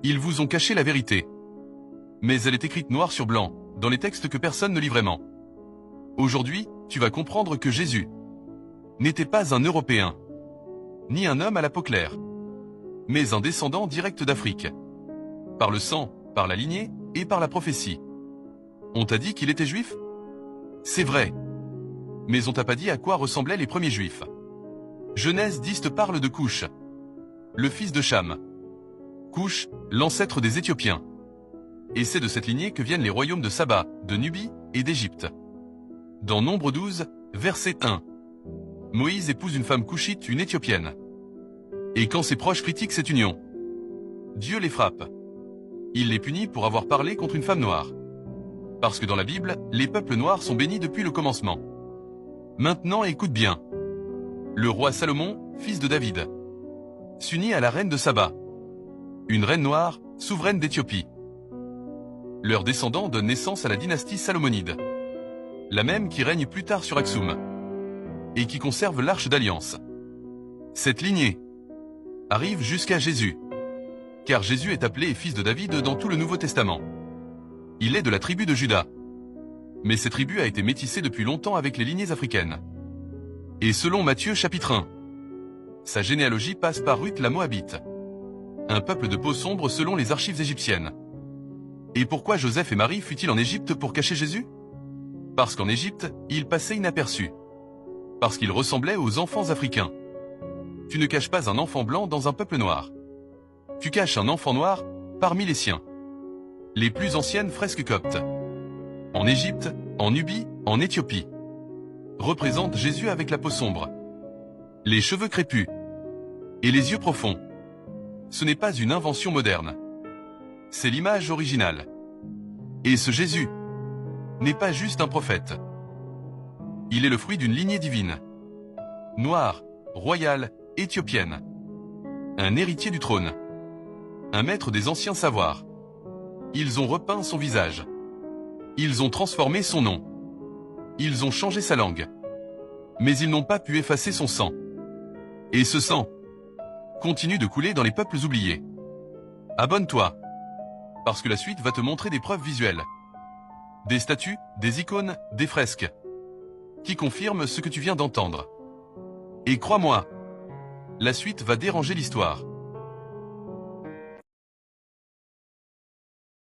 Ils vous ont caché la vérité. Mais elle est écrite noir sur blanc, dans les textes que personne ne lit vraiment. Aujourd'hui, tu vas comprendre que Jésus n'était pas un Européen, ni un homme à la peau claire, mais un descendant direct d'Afrique. Par le sang, par la lignée et par la prophétie. On t'a dit qu'il était juif? C'est vrai. Mais on t'a pas dit à quoi ressemblaient les premiers juifs. Genèse 10 te parle de Couche, le fils de Cham. Couche, l'ancêtre des Éthiopiens. Et c'est de cette lignée que viennent les royaumes de Saba, de Nubie et d'Égypte. Dans Nombre 12, verset 1. Moïse épouse une femme couchite, une Éthiopienne. Et quand ses proches critiquent cette union, Dieu les frappe. Il les punit pour avoir parlé contre une femme noire. Parce que dans la Bible, les peuples noirs sont bénis depuis le commencement. Maintenant écoute bien. Le roi Salomon, fils de David, s'unit à la reine de Saba, une reine noire, souveraine d'Éthiopie. Leurs descendants donnent naissance à la dynastie salomonide, la même qui règne plus tard sur Aksum, et qui conserve l'arche d'alliance. Cette lignée arrive jusqu'à Jésus, car Jésus est appelé fils de David dans tout le Nouveau Testament. Il est de la tribu de Juda, mais cette tribu a été métissée depuis longtemps avec les lignées africaines. Et selon Matthieu chapitre 1, sa généalogie passe par Ruth la Moabite, un peuple de peau sombre selon les archives égyptiennes. Et pourquoi Joseph et Marie fuient-ils en Égypte pour cacher Jésus? Parce qu'en Égypte, il passait inaperçu. Parce qu'il ressemblait aux enfants africains. Tu ne caches pas un enfant blanc dans un peuple noir. Tu caches un enfant noir parmi les siens. Les plus anciennes fresques coptes, en Égypte, en Nubie, en Éthiopie, représentent Jésus avec la peau sombre, les cheveux crépus et les yeux profonds. Ce n'est pas une invention moderne. C'est l'image originale. Et ce Jésus n'est pas juste un prophète. Il est le fruit d'une lignée divine, noire, royale, éthiopienne. Un héritier du trône. Un maître des anciens savoirs. Ils ont repeint son visage. Ils ont transformé son nom. Ils ont changé sa langue. Mais ils n'ont pas pu effacer son sang. Et ce sang continue de couler dans les peuples oubliés. Abonne-toi, parce que la suite va te montrer des preuves visuelles. Des statues, des icônes, des fresques, qui confirment ce que tu viens d'entendre. Et crois-moi, la suite va déranger l'histoire.